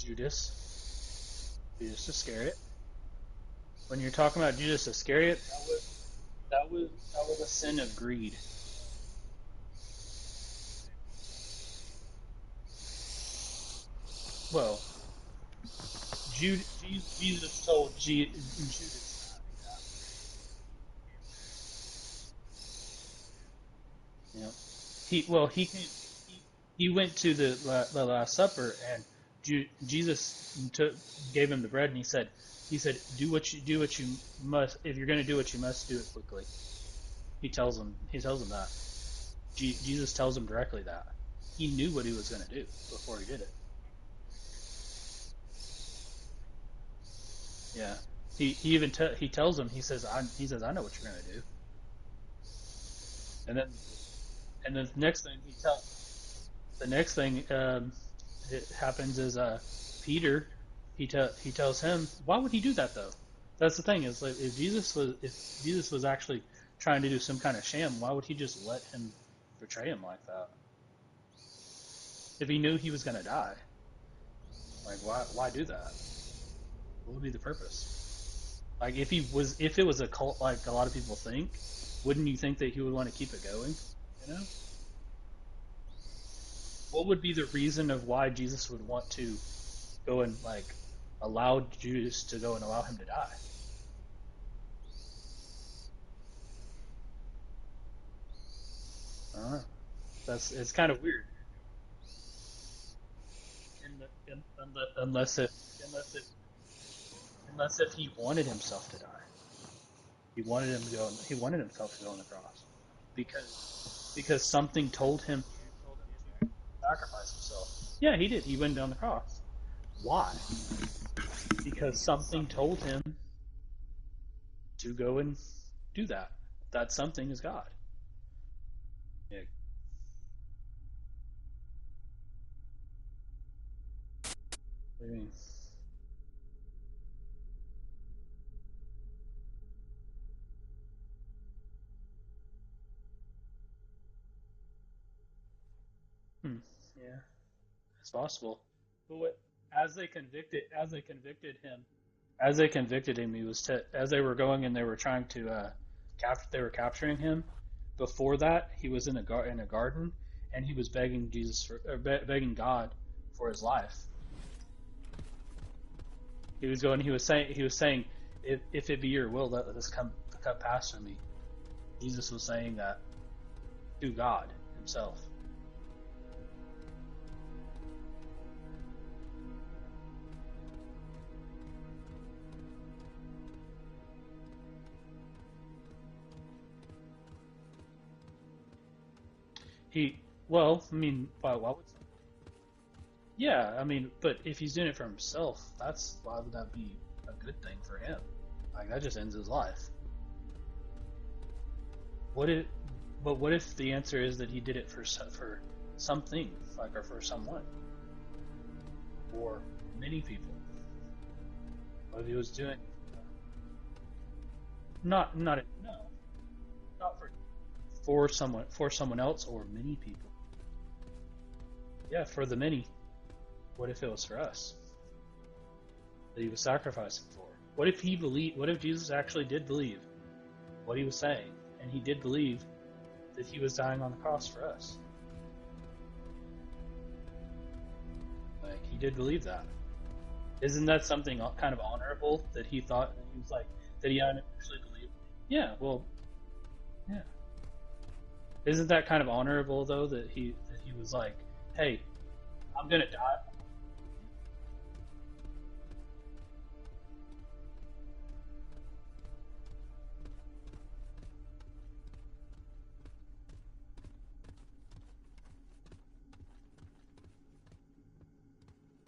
Judas Iscariot. When you're talking about Judas Iscariot, that was a sin of greed. Well, Jesus told Judas that exactly. You know, he went to the Last Supper, and Jesus took, gave him the bread, and he said do what you must. If you're going to do what you must, do it quickly. He tells him that. Jesus tells him directly that he knew what he was going to do before he did it. Yeah. He tells him, he says, I know what you're going to do. And then the next thing it happens is Peter, he tells him, why would he do that though? That's the thing, is like, if Jesus was actually trying to do some kind of sham, why would he just let him betray him like that? If he knew he was going to die, like, why do that? What would be the purpose? Like, if it was a cult like a lot of people think, wouldn't you think that he would want to keep it going? You know, what would be the reason of why Jesus would want to go and like allow Judas to go and allow him to die? I don't know. It's kind of weird. Unless if unless if he wanted himself to die, he wanted himself to go on the cross because something told him to sacrifice himself. Yeah, he did. He went down the cross. Why? Because something told him to go and do that. That something is God. Yeah. I mean, hmm, yeah, it's possible. But as they convicted him, as they were going and they were trying to they were capturing him. Before that, he was in a garden, and he was begging begging God for his life. He was saying, if it be your will, let this cup pass from me. Jesus was saying that to God himself. He well, I mean, why would somebody? Yeah, I mean, but if he's doing it for himself, why would that be a good thing for him? Like, that just ends his life. What if? But what if the answer is that he did it for something, like, or for someone, or many people? What if he was doing not no, not for someone else or many people? Yeah, for the many. What if it was for us that he was sacrificing for? What if Jesus actually did believe what he was saying, and he did believe that he was dying on the cross for us? Like, he did believe that. Isn't that something kind of honorable that he thought, that he was like, that he actually believed? Yeah, well, yeah. Isn't that kind of honorable though, that he was like, hey, I'm gonna die.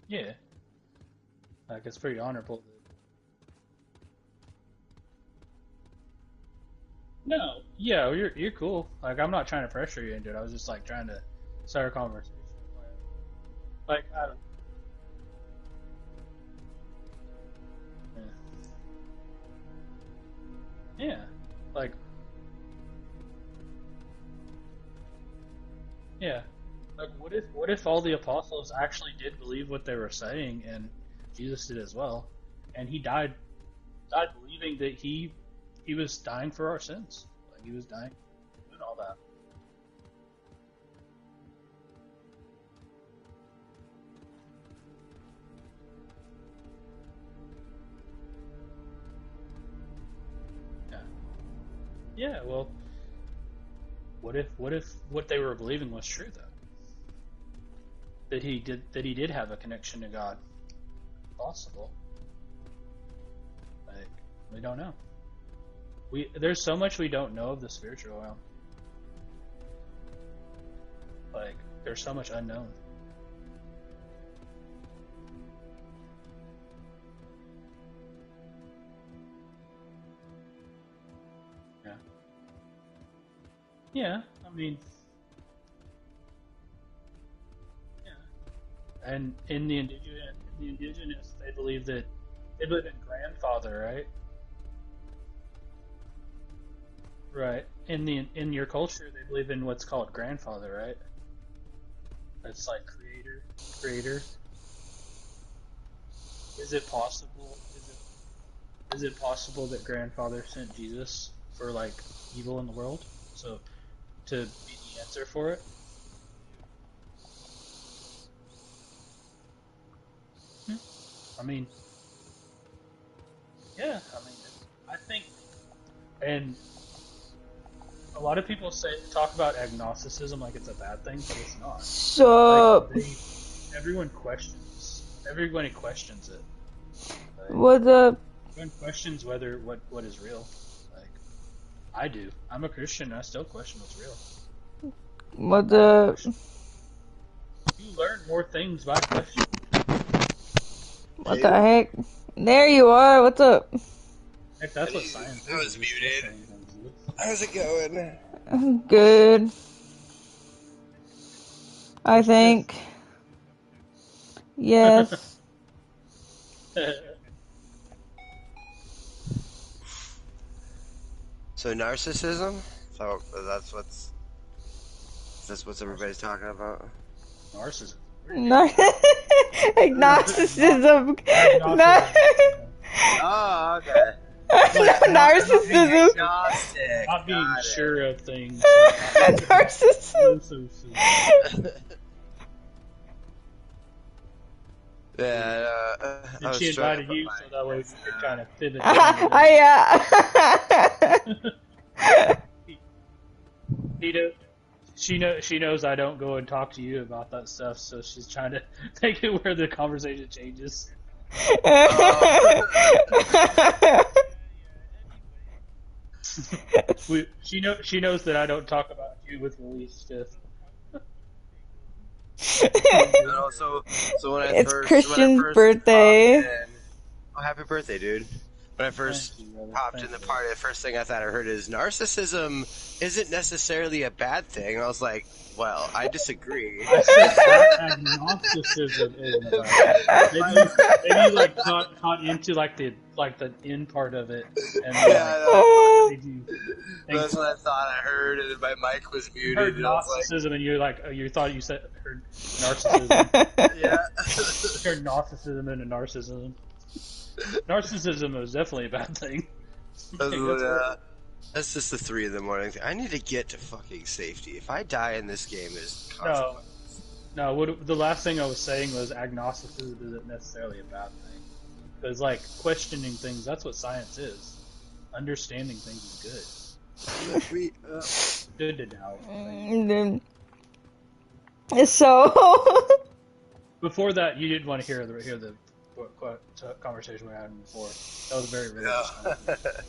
Yeah, like, it's pretty honorable. No, yeah, you're cool. Like, I'm not trying to pressure you into it. I was just like trying to start a conversation. Like, I don't. Yeah, yeah. Like, yeah. Like, what if all the apostles actually did believe what they were saying, and Jesus did as well, and he died believing that he was dying for our sins, like he was dying, doing all that. Yeah, yeah. Well, what if what they were believing was true though? That he did have a connection to God. Possible. Like, we don't know. There's so much we don't know of the spiritual realm. Like, there's so much unknown. Yeah. Yeah. I mean, yeah. And in the indigenous, they believe in grandfather, right? Right. In your culture, they believe in what's called grandfather, right? It's like creator. Is it possible? Is it possible that grandfather sent Jesus for like evil in the world? So to be the answer for it? Hmm. I mean, yeah. I mean, I think, and a lot of people talk about agnosticism like it's a bad thing, but it's not. Like So, everybody questions it. Like, what up? everyone questions whether what is real. Like, I do. I'm a Christian. And I still question what's real. What I have up? questions. You learn more things by questioning. What the heck? There you are. What's up? Heck, that's what science I is was just muted. questioning things, dude. How's it going? Good. I That's good. think. Yes. So narcissism? So that's what everybody's talking about. Narcissism. Where did you Nar- get that Agnosticism. from? Nar- Agnosticism. Yeah. Oh, okay. Like not being Narcissism. sure, Agnostic. not being Got sure of things, like Narcissism. it. Yeah, I and was she struggling invited with you my. so that way we could kind of pivot down a I, little. He know, she knows I don't go and talk to you about that stuff, so she's trying to make it where the conversation changes. She knows that I don't talk about you with Elise. Just And also, so when I It's first Christian's popped birthday. in, oh happy birthday, dude! When I thank first you, brother. popped in Thank the you. party, the first thing I thought I heard is narcissism isn't necessarily a bad thing. And I was like, well, I disagree. I said agnosticism isn't about it. Maybe you like caught into like the end part of it, and then Yeah, like I know. made you think That's what I thought I heard, and my mic was you muted, heard and I was like, narcissism, and you're like you thought you said heard narcissism. yeah. You heard narcissism and a narcissism. Narcissism is definitely a bad thing. Like, that's horrible. That's just the 3 in the morning thing. I need to get to fucking safety. If I die in this game, there's No, consequences. no. What the last thing I was saying was agnosticism isn't necessarily a bad thing. Because like questioning things, that's what science is. Understanding things is good. Good to doubt things. So, Before that, you didn't want to hear the conversation we were having before. That was a very religious conversation.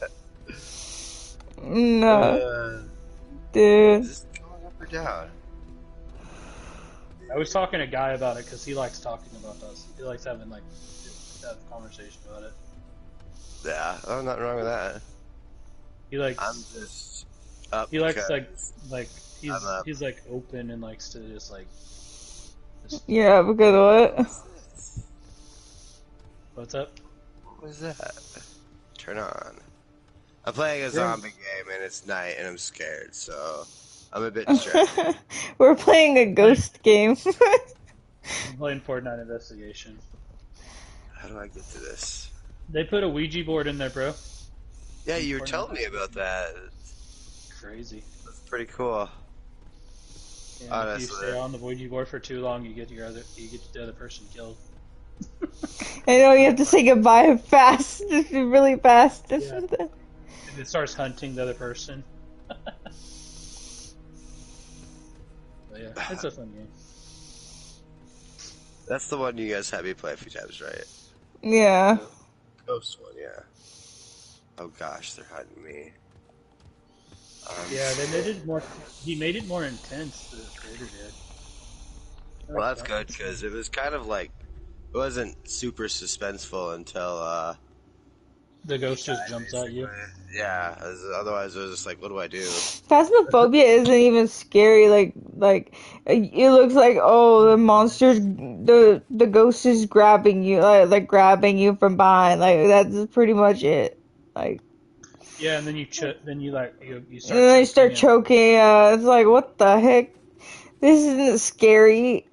no, dude. Is this going up or down? I was talking to a guy about it because he likes talking about us. He likes having have a conversation about it. Yeah, oh, nothing wrong with that. He likes. I'm just up. He likes because like I'm up. he's like open and likes to just like. Yeah, because what? What's up? What was that? Turn on. I'm playing a zombie game and it's night and I'm scared, so I'm a bit distracted. We're playing a Playing, ghost game. I'm playing Fortnite Investigation. How do I get to this? They put a Ouija board in there, bro. Yeah, In you were Fortnite telling me about Investigation. that. Crazy. That's pretty cool. And if you Honestly. stay on the Ouija board for too long, you get the other person killed. I know you have to say goodbye fast, just really fast. Yeah. And it starts hunting the other person. But yeah, it's a fun game. That's the one you guys had me play a few times, right? Yeah. Yep. Ghost one, yeah. Oh gosh, they're hunting me. Yeah, they made it more. He made it more intense. The creator did. I Well, like that's that. good That's fun. because it was kind of like it wasn't super suspenseful until The he ghost just died, jumps at you. basically. Yeah, otherwise it was just like, what do I do? Phasmophobia isn't even scary. Like it looks like, oh, the monster's, the ghost is grabbing you, like grabbing you from behind. Like that's pretty much it. Like, Yeah, and then then you and start then you choking start and choking. It's like, what the heck? This isn't scary.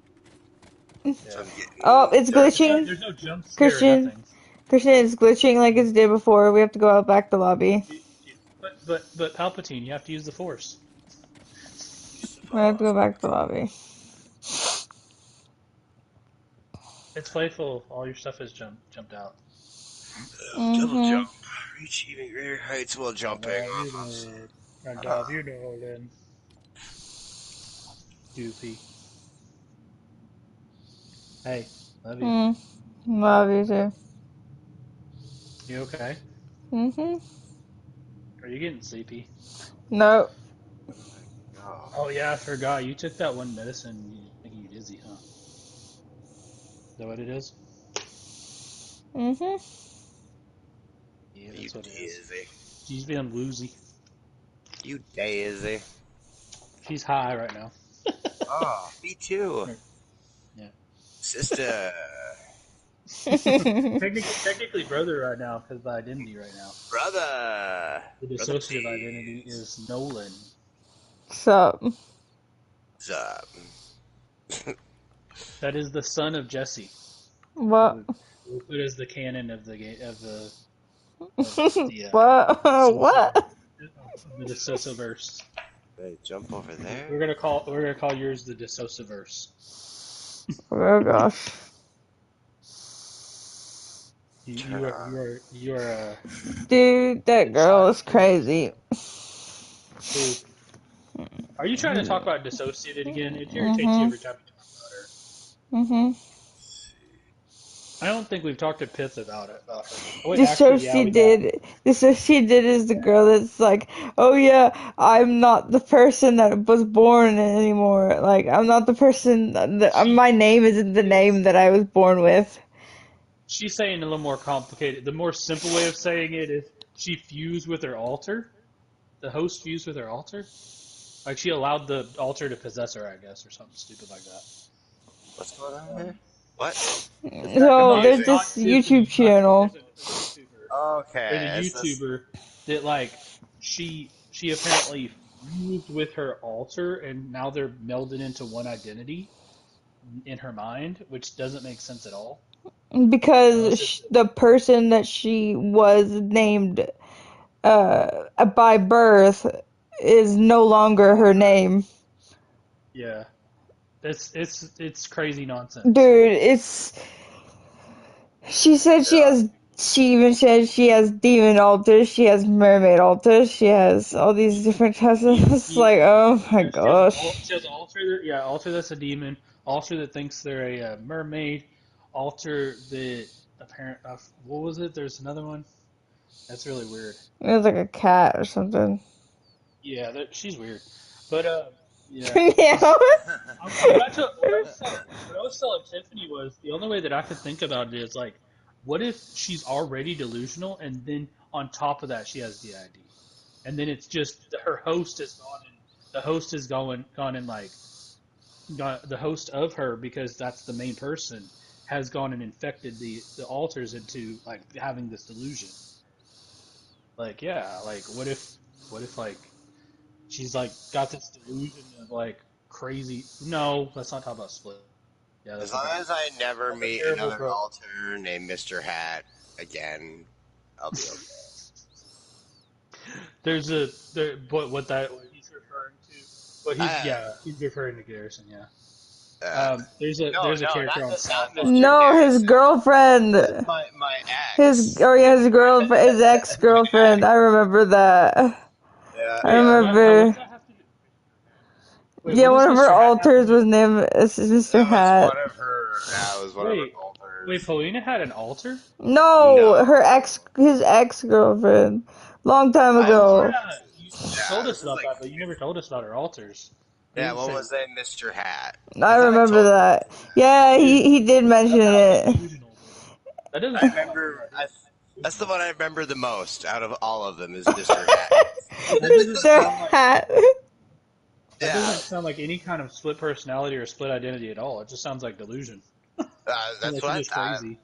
So yeah. I'm Oh, getting it's glitching. There's no jump scare or Christian, nothing. Christian, it's glitching like it did before. We have to go out back to lobby. But Palpatine, you have to use the Force. used to We have fall to go off. back to lobby. It's playful. All your stuff is jumped out. Double Mm-hmm. jump. Reach even greater heights while And jumping have you off know? And of. have you know then? Goofy. Hey, love you. Mm. Love you too. You okay? Mm-hmm. Are you getting sleepy? No. Oh, Oh yeah, I forgot. You took that one medicine making you dizzy, huh? Is that what it is? Mm-hmm. Yeah, you that's what it is. dizzy. She's being woozy. You dizzy. She's high right now. Oh, me too. Yeah. Sister. Technically brother right now because the identity right now. Brother. The Brother dissociative identity Peas. is Nolan. So, What's up? That is the son of Jesse. What what? we, what we put as the canon of the game of the What? dissocio What? of the dissocioverse. Hey, jump over there? We're gonna call yours the dissocioverse. Oh gosh. Turn on. You are Dude, the that girl child. is crazy. Who are you trying to talk about dissociated again? It irritates you Mm-hmm. every time you talk about her. Mm-hmm. I don't think we've talked to Pith about her. Oh, wait, This actually, so yeah, she we have. did. This so she did is the girl that's like, oh yeah, I'm not the person that was born anymore. Like, I'm not the person. My name isn't the name Is that I was born with. she's saying a little more complicated. The more simple way of saying it is she fused with her altar. The host fused with her altar. Like she allowed the altar to possess her, I guess, or something stupid like that. What's going on here? Um, What? Is that So not there's music? not this YouTube Tiffany, not channel. there's a YouTuber. There's a Okay, it's this. YouTuber that like she apparently fused with her altar, and now they're melded into one identity in her mind, which doesn't make sense at all. Because Unless it's the person that she was named by birth is no longer her name. yeah, it's crazy nonsense. Dude, it's she said she Yeah. has she even said she has demon altars, she has mermaid altars, she has all these different types of it's like, oh my Yeah, gosh. she has an altar that, yeah, altar that's a demon, altar that thinks they're a mermaid, altar that apparent what was it? There's another one that's really weird. It was like a cat or something. Yeah, she's weird, but yeah, Yeah. what I was telling Tiffany was the only way that I could think about it is like, what if she's already delusional and then on top of that she has DID, and then it's just her host has gone and the host has gone and like the host of her because that's the main person has gone and infected the altars into like having this delusion. Like yeah, like what if like she's like got this delusion of like crazy. No, let's not talk about Split. Yeah, As that's a long bad. as I never That's a meet terrible another trope. alter named Mr. Hat again, I'll be okay. There's a there what he's referring to. But I, he's referring to Garrison. Yeah. uh, no, There's a no, character on not Starwars. Mr. No, his Garrison. girlfriend. My His ex. oh yeah, his girlfriend, his My ex-girlfriend. I ex. remember that. Yeah, I Wait, no. what's remember. that have to do? Wait, Yeah, what does one of her Mr. Hat have to altars do? was named Mr. That was Hat. one of her. That was one of her Wait, alters. Paulina had an altar? No, No, her his ex-girlfriend. Long time I Oh ago. yeah, you yeah, told this us is about like that, but you never told us about her altars. You yeah. didn't What say. was that, Mr. Hat? I I thought I remember told you that. guys that. Yeah, Dude, he did mention that sounds it. delusional, dude. That doesn't I sound like her remember. idea. That's the Delusional. one I remember the most out of all of them is Mr. Hat. That doesn't Mr. sound like Hat. that Yeah, doesn't sound like any kind of split personality or split identity at all. It just sounds like delusion. that's Like what you're I just thought. crazy.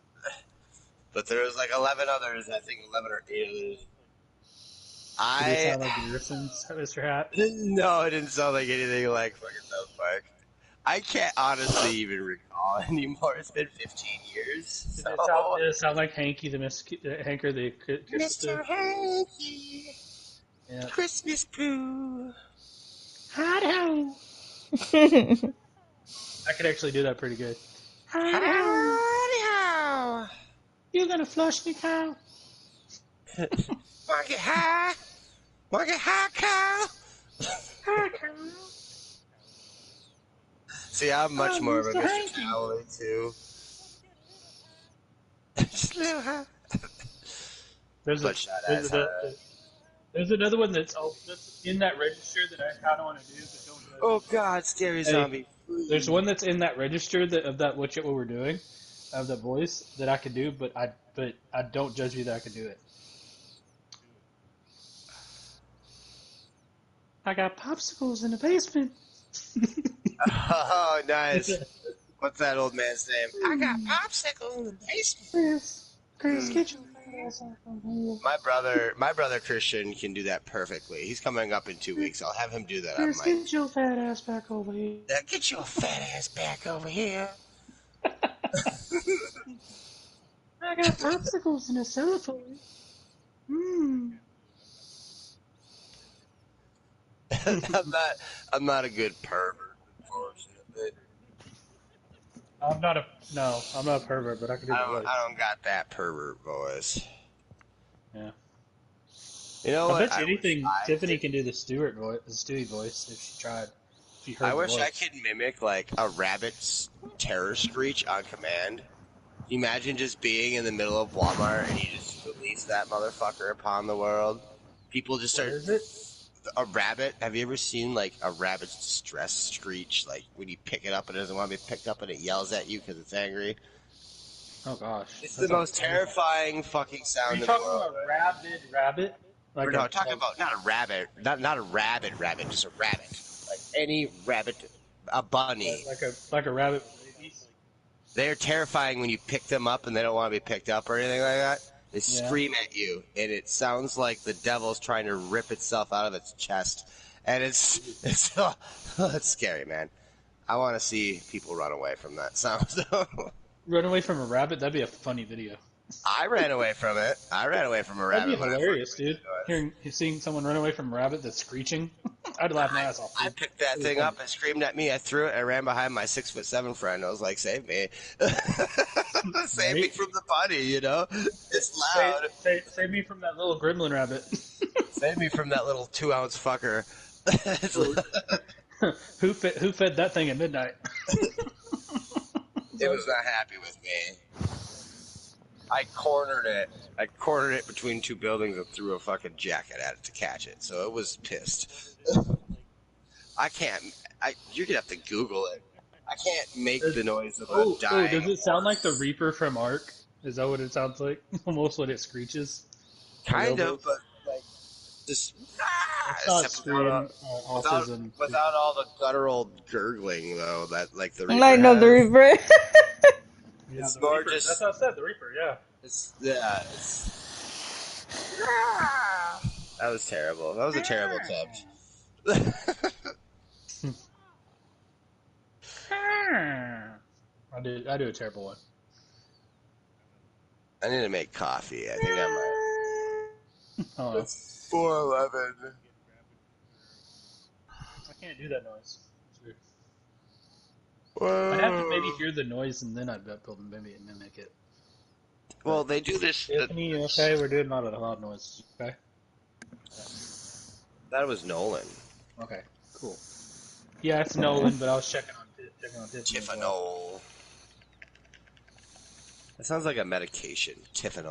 But there was like 11 others. I think 11 or 8 others. Did they I sound like Garrison's, Mr. Hat? no, it didn't sound like anything like fucking South Park. I can't honestly even recall anymore. It's been 15 years. So Did it sound like Hanky Hanker the Christmas Mr. dude? Hanky, Yeah. Christmas poo. Hot ho! I could actually do that pretty good. Hot ho! Howdy how. You gonna flush me, Kyle? Wanna get high? Wanna get high, Kyle? Hi, Kyle. See, I'm much I'm more of a Mr. Mr. Hanky. Cowley too. Just a little high. There's a But shot there's as a high. there's another one that's in that register that I kind of want to do, but don't judge Oh me. God, scary Hey, zombie. there's one that's in that register of that what we're doing, of that voice that I could do, but I don't judge me that I could do it. I got popsicles in the basement. Oh, nice. What's that old man's name? I got popsicle in the basement. Chris, Mm. get your fat ass off from here. My brother Christian can do that perfectly. He's coming up in 2 weeks. I'll have him do that on Chris, my. get your fat ass back over here. Get your fat ass back over here. I got popsicles in a cellophane. Mmm. I'm not. I'm not a good pervert, unfortunately. I'm not a pervert, but I can do the voice. I don't got that pervert voice. Yeah. You know I what? bet you anything Tiffany can do the Stewie voice if she tried. If she I heard the wish I voice. could mimic like a rabbit's terror screech on command. Can you imagine just being in the middle of Walmart and you just release that motherfucker upon the world? People just What start. is it? A rabbit. Have you ever seen like a rabbit's distress screech? Like when you pick it up and it doesn't want to be picked up and it yells at you because it's angry. Oh gosh, It's that the sounds most terrifying. terrifying fucking Are sound you in the talking world. about rabid rabbit? Or Like no, talking about not a rabbit, not a rabid rabbit, just a rabbit. Like any rabbit, a bunny. like a rabbit with rabies? They're terrifying when you pick them up and they don't want to be picked up or anything like that. They Yeah. scream at you, and it sounds like the devil's trying to rip itself out of its chest. And it's it's scary, man. I want to see people run away from that sound. Run away from a rabbit? That'd be a funny video. I ran away from it. I ran away from a That'd be rabbit when I first hilarious, went dude. into it. Seeing someone run away from a rabbit that's screeching. I'd laugh my ass off, I dude. picked that That'd be thing funny. up. It screamed at me. I threw it. I ran behind my 6'7" friend. I was like, "Save me, save me Right? from the bunny." You know, it's Save, loud. save me from that little gremlin rabbit. Save me from that little 2-ounce fucker. Who fed that thing at midnight? It was not happy with me. I cornered it. I cornered it between two buildings and threw a fucking jacket at it to catch it. So it was pissed. I can't. You're gonna have to Google it. I can't make the noise of a dying Does it sound like the horse. Reaper from Ark? Is that what it sounds like? Almost when it screeches. The Kind of, Lobos. but like just That's not except scream without autism. without all the guttural gurgling though that like the I Reaper know the has. Reaper. Yeah, It's the more Reaper. That's just. what I said. The Reaper. Yeah. It's yeah. That was terrible. That was a terrible attempt. I do a terrible one. I need to make coffee. I think I might. Oh, It's 4:11. I can't do that noise. It's weird. I'd have to maybe Whoa. hear the noise and then I'd be able to maybe mimic it. Well, But they do this. Tiffany, okay, we're doing not a loud noise. Okay. That was Nolan. Okay. Cool. Yeah, it's Nolan, but I was checking on Tiffany as well. Tiffanol. That sounds like a medication. Tiffanol.